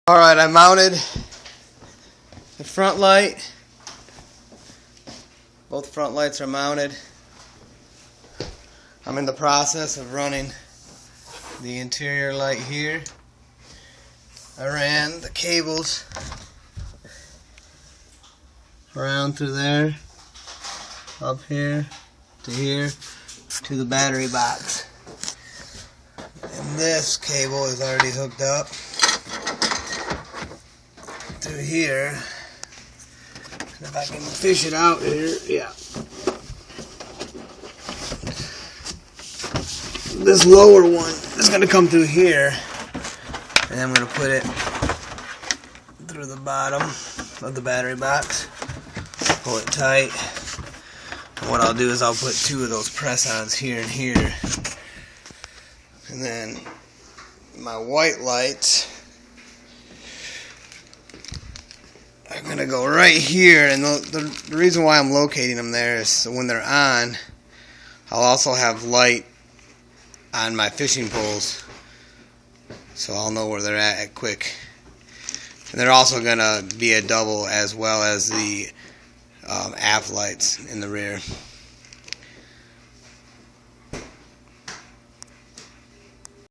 Alright, I mounted the front light. Both front lights are mounted. I'm in the process of running the interior light here. I ran the cables around through there, up here, to the battery box. And this cable is already hooked up through here. And if I can fish it out here, yeah. This lower one is going to come through here, and I'm going to put it through the bottom of the battery box. Pull it tight. And what I'll do is I'll put two of those press-ons here and here. And then my white lights are going to go right here. And the reason why I'm locating them there is so when they're on, I'll also have light on my fishing poles, so I'll know where they're at quick. And they're also going to be a double as well as the aft lights in the rear.